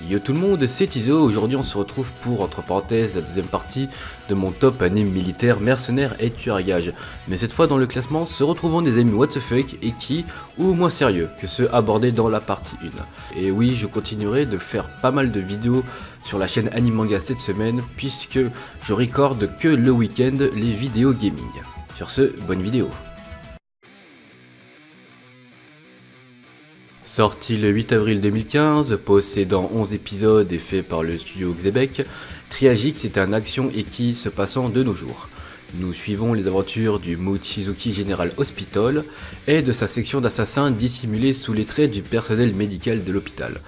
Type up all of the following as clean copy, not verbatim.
Yo tout le monde, c'est Izo. Aujourd'hui on se retrouve pour, entre parenthèses, la deuxième partie de mon top anime militaire, mercenaire et tueur à gages. Mais cette fois dans le classement se retrouvant des animes what the fuck et qui, ou moins sérieux que ceux abordés dans la partie 1. Et oui, je continuerai de faire pas mal de vidéos sur la chaîne Anime Manga cette semaine, puisque je recorde que le week-end les vidéos gaming. Sur ce, bonne vidéo. Sorti le 8 avril 2015, possédant 11 épisodes et fait par le studio Xebec, Triagix est un action eki se passant de nos jours. Nous suivons les aventures du Mochizuki General Hospital et de sa section d'assassins dissimulés sous les traits du personnel médical de l'hôpital.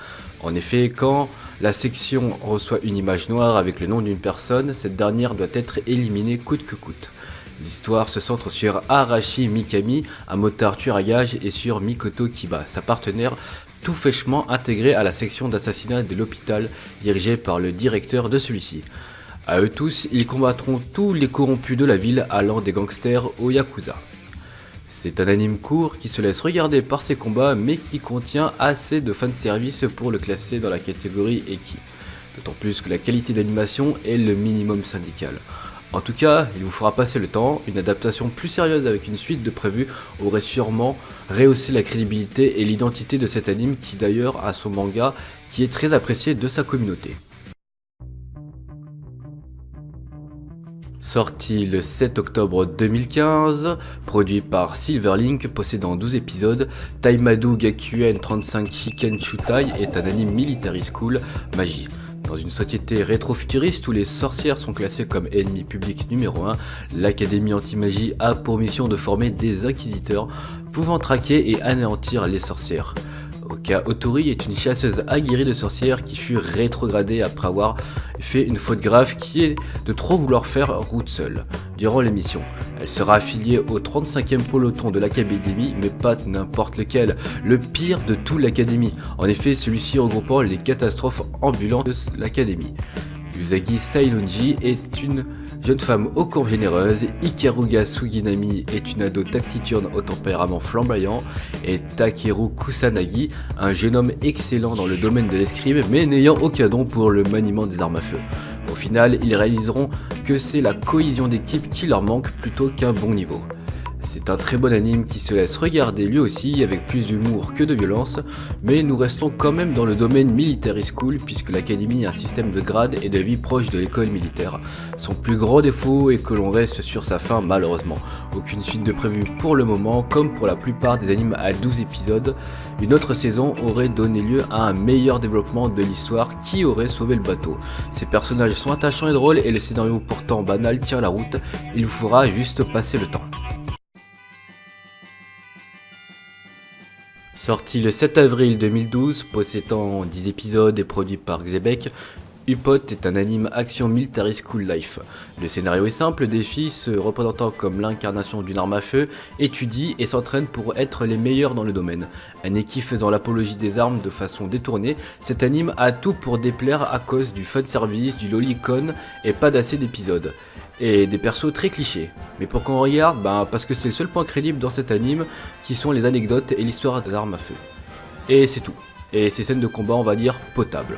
En effet, quand la section reçoit une image noire avec le nom d'une personne, cette dernière doit être éliminée coûte que coûte. L'histoire se centre sur Arashi Mikami, un motard tueur à gages, et sur Mikoto Kiba, sa partenaire, tout fraîchement intégrée à la section d'assassinat de l'hôpital, dirigée par le directeur de celui-ci. À eux tous, ils combattront tous les corrompus de la ville allant des gangsters au Yakuza. C'est un anime court qui se laisse regarder par ses combats, mais qui contient assez de fanservice pour le classer dans la catégorie eki. D'autant plus que la qualité d'animation est le minimum syndical. En tout cas, il vous fera passer le temps, une adaptation plus sérieuse avec une suite de prévues aurait sûrement rehaussé la crédibilité et l'identité de cet anime qui d'ailleurs a son manga qui est très apprécié de sa communauté. Sorti le 7 octobre 2015, produit par Silverlink, possédant 12 épisodes, Taimado Gakuen 35 Shiken Shutai est un anime military school magie. Dans une société rétro-futuriste où les sorcières sont classées comme ennemis publics numéro 1, l'Académie Anti-Magie a pour mission de former des inquisiteurs pouvant traquer et anéantir les sorcières. Oka Otori est une chasseuse aguerrie de sorcières qui fut rétrogradée après avoir fait une faute grave qui est de trop vouloir faire route seule. Durant l'émission, elle sera affiliée au 35e peloton de l'Académie, mais pas n'importe lequel, le pire de toute l'Académie, en effet celui-ci regroupant les catastrophes ambulantes de l'Académie. Usagi Sailunji est une jeune femme aux courbes généreuses, Ikaruga Suginami est une ado taciturne au tempérament flamboyant, et Takeru Kusanagi, un jeune homme excellent dans le domaine de l'escrime mais n'ayant aucun don pour le maniement des armes à feu. Au final, ils réaliseront que c'est la cohésion d'équipe qui leur manque plutôt qu'un bon niveau. C'est un très bon anime qui se laisse regarder lui aussi avec plus d'humour que de violence, mais nous restons quand même dans le domaine military school puisque l'académie a un système de grades et de vie proche de l'école militaire. Son plus gros défaut est que l'on reste sur sa fin malheureusement. Aucune suite de prévue pour le moment, comme pour la plupart des animes à 12 épisodes. Une autre saison aurait donné lieu à un meilleur développement de l'histoire qui aurait sauvé le bateau. Ces personnages sont attachants et drôles et le scénario pourtant banal tient la route, il vous faudra juste passer le temps. Sorti le 7 avril 2012, possédant 10 épisodes et produit par Xebec, Upot est un anime action military school life. Le scénario est simple, des filles se représentant comme l'incarnation d'une arme à feu étudient et s'entraînent pour être les meilleures dans le domaine. Un eki faisant l'apologie des armes de façon détournée, cet anime a tout pour déplaire à cause du fanservice, du lolicon et pas d'assez d'épisodes. Et des persos très clichés. Mais pour qu'on regarde, parce que c'est le seul point crédible dans cet anime qui sont les anecdotes et l'histoire des armes à feu. Et c'est tout. Et ces scènes de combat, on va dire, potables.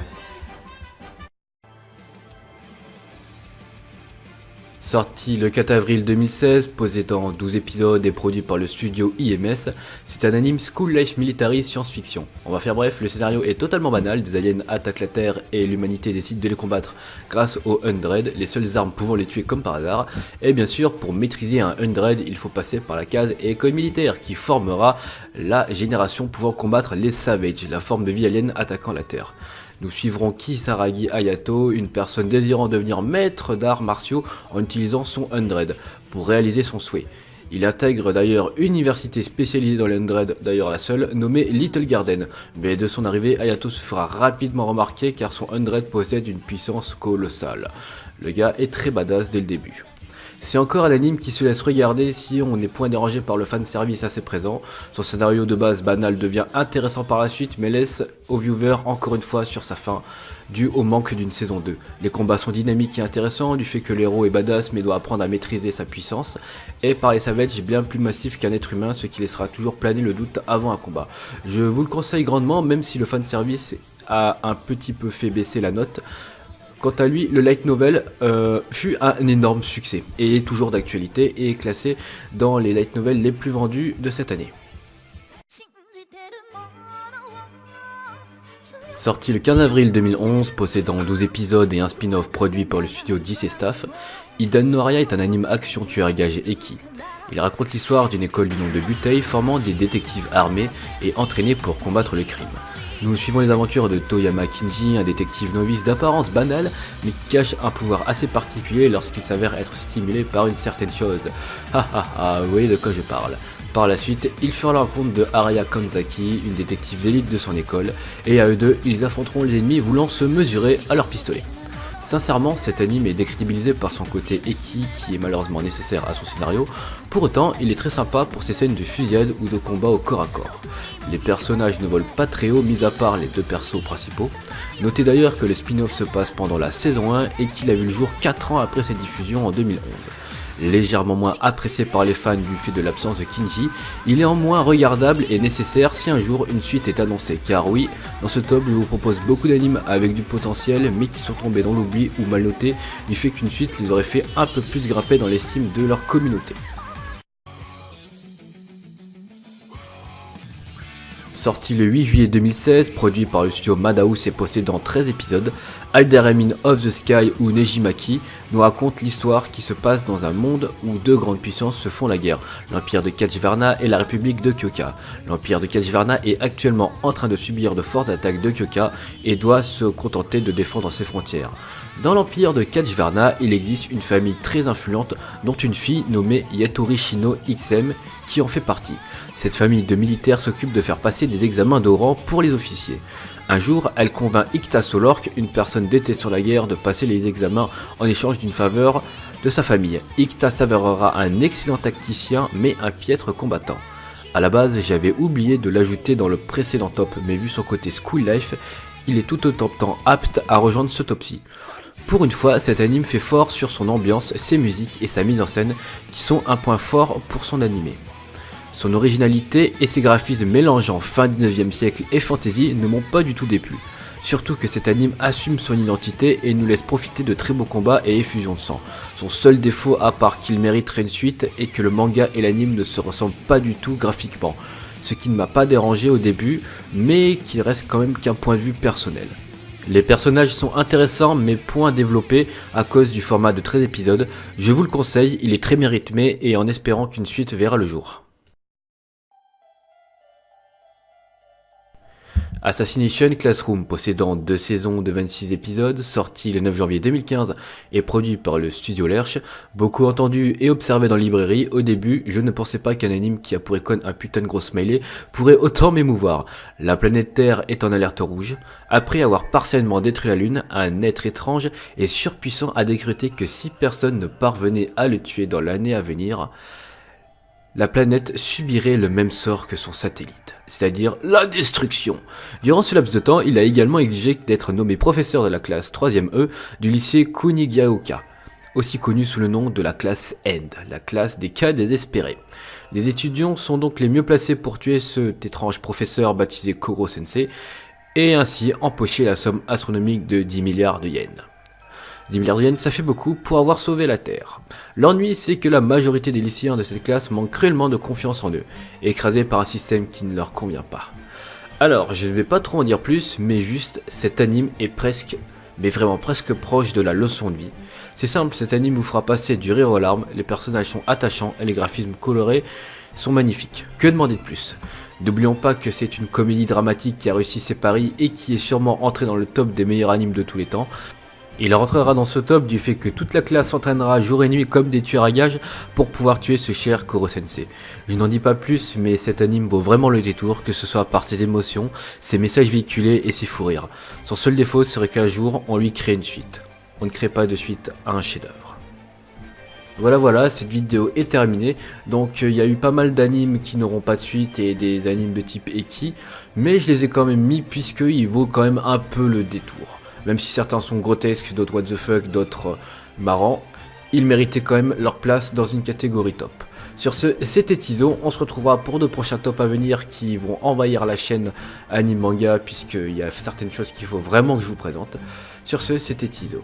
Sorti le 4 avril 2016, possédant 12 épisodes et produit par le studio IMS, c'est un anime School Life Military Science-Fiction. On va faire bref, le scénario est totalement banal, des aliens attaquent la Terre et l'humanité décide de les combattre grâce aux Undread, les seules armes pouvant les tuer comme par hasard. Et bien sûr, pour maîtriser un Undread, il faut passer par la case école militaire qui formera la génération pouvant combattre les Savages, la forme de vie alien attaquant la Terre. Nous suivrons Kisaragi Hayato, une personne désirant devenir maître d'arts martiaux en utilisant son Undread pour réaliser son souhait. Il intègre d'ailleurs une université spécialisée dans l'Undread, d'ailleurs la seule, nommée Little Garden. Mais de son arrivée, Hayato se fera rapidement remarquer car son Undread possède une puissance colossale. Le gars est très badass dès le début. C'est encore un anime qui se laisse regarder si on n'est point dérangé par le fanservice assez présent. Son scénario de base banal devient intéressant par la suite mais laisse au viewer encore une fois sur sa fin, dû au manque d'une saison 2. Les combats sont dynamiques et intéressants du fait que l'héros est badass mais doit apprendre à maîtriser sa puissance, et par les Savages bien plus massif qu'un être humain, ce qui laissera toujours planer le doute avant un combat. Je vous le conseille grandement même si le fanservice a un petit peu fait baisser la note. Quant à lui, le light novel fut un énorme succès et est toujours d'actualité et est classé dans les light novels les plus vendus de cette année. Sorti le 15 avril 2011, possédant 12 épisodes et un spin-off produit par le studio 10 et Staff, Hidden Noria est un anime action tueur à gages Eki. Il raconte l'histoire d'une école du nom de Butei formant des détectives armés et entraînés pour combattre le crime. Nous suivons les aventures de Toyama Kinji, un détective novice d'apparence banale, mais qui cache un pouvoir assez particulier lorsqu'il s'avère être stimulé par une certaine chose. Vous voyez de quoi je parle. Par la suite, ils furent à la rencontre de Araya Kanzaki, une détective d'élite de son école, et à eux deux, ils affronteront les ennemis voulant se mesurer à leur pistolet. Sincèrement, cet anime est décrédibilisé par son côté Eki qui est malheureusement nécessaire à son scénario, pour autant il est très sympa pour ses scènes de fusillade ou de combat au corps à corps. Les personnages ne volent pas très haut mis à part les deux persos principaux. Notez d'ailleurs que le spin-off se passe pendant la saison 1 et qu'il a vu le jour 4 ans après sa diffusion en 2011. Légèrement moins apprécié par les fans du fait de l'absence de Kinji, il est en moins regardable et nécessaire si un jour une suite est annoncée, car oui, dans ce top je vous propose beaucoup d'animes avec du potentiel mais qui sont tombés dans l'oubli ou mal notés du fait qu'une suite les aurait fait un peu plus grimper dans l'estime de leur communauté. Sorti le 8 juillet 2016, produit par le studio Madhouse et possédant 13 épisodes, Alderamin of the Sky ou Nejimaki nous raconte l'histoire qui se passe dans un monde où deux grandes puissances se font la guerre, l'Empire de Kachvarna et la République de Kyoka. L'Empire de Kachvarna est actuellement en train de subir de fortes attaques de Kyoka et doit se contenter de défendre ses frontières. Dans l'Empire de Kachvarna, il existe une famille très influente dont une fille nommée Yatori Shino XM qui en fait partie. Cette famille de militaires s'occupe de faire passer des examens de rang pour les officiers. Un jour, elle convainc Ikta Solork, une personne détestant la guerre, de passer les examens en échange d'une faveur de sa famille. Ikta s'avérera un excellent tacticien mais un piètre combattant. A la base, j'avais oublié de l'ajouter dans le précédent top, mais vu son côté school life, il est tout autant apte à rejoindre ce top-ci. Pour une fois, cet anime fait fort sur son ambiance, ses musiques et sa mise en scène qui sont un point fort pour son animé. Son originalité et ses graphismes mélangeant fin 19e siècle et fantasy ne m'ont pas du tout déplu. Surtout que cet anime assume son identité et nous laisse profiter de très beaux combats et effusions de sang. Son seul défaut, à part qu'il mériterait une suite, est que le manga et l'anime ne se ressemblent pas du tout graphiquement. Ce qui ne m'a pas dérangé au début, mais qui reste quand même qu'un point de vue personnel. Les personnages sont intéressants mais point développés à cause du format de 13 épisodes. Je vous le conseille, il est très bien rythmé et en espérant qu'une suite verra le jour. Assassination Classroom, possédant 2 saisons de 26 épisodes, sorti le 9 janvier 2015 et produit par le studio Lerche, beaucoup entendu et observé dans la librairie. Au début, je ne pensais pas qu'un anime qui a pour icône un putain de gros smiley pourrait autant m'émouvoir. La planète Terre est en alerte rouge. Après avoir partiellement détruit la Lune, un être étrange et surpuissant a décrété que si personne ne parvenait à le tuer dans l'année à venir, la planète subirait le même sort que son satellite, c'est-à-dire la destruction. Durant ce laps de temps, il a également exigé d'être nommé professeur de la classe 3e E du lycée Kunigaoka, aussi connu sous le nom de la classe End, la classe des cas désespérés. Les étudiants sont donc les mieux placés pour tuer cet étrange professeur baptisé Koro Sensei, et ainsi empocher la somme astronomique de 10 milliards de yens. 10 milliards de yens, ça fait beaucoup pour avoir sauvé la Terre. L'ennui, c'est que la majorité des lycéens de cette classe manquent cruellement de confiance en eux, écrasés par un système qui ne leur convient pas. Alors, je ne vais pas trop en dire plus, mais juste, cet anime est presque, mais vraiment presque proche de la leçon de vie. C'est simple, cet anime vous fera passer du rire aux larmes, les personnages sont attachants et les graphismes colorés sont magnifiques. Que demander de plus ? N'oublions pas que c'est une comédie dramatique qui a réussi ses paris et qui est sûrement entrée dans le top des meilleurs animes de tous les temps. Il rentrera dans ce top du fait que toute la classe s'entraînera jour et nuit comme des tueurs à gages pour pouvoir tuer ce cher Koro Sensei. Je n'en dis pas plus, mais cet anime vaut vraiment le détour, que ce soit par ses émotions, ses messages véhiculés et ses fous rires. Son seul défaut serait qu'un jour on lui crée une suite. On ne crée pas de suite à un chef-d'œuvre. Voilà, cette vidéo est terminée. Donc il y a eu pas mal d'animes qui n'auront pas de suite et des animes de type Eki, mais je les ai quand même mis puisqu'il vaut quand même un peu le détour. Même si certains sont grotesques, d'autres what the fuck, d'autres marrants, ils méritaient quand même leur place dans une catégorie top. Sur ce, c'était Tizo, on se retrouvera pour de prochains tops à venir qui vont envahir la chaîne Anime Manga, puisqu'il y a certaines choses qu'il faut vraiment que je vous présente. Sur ce, c'était Tizo.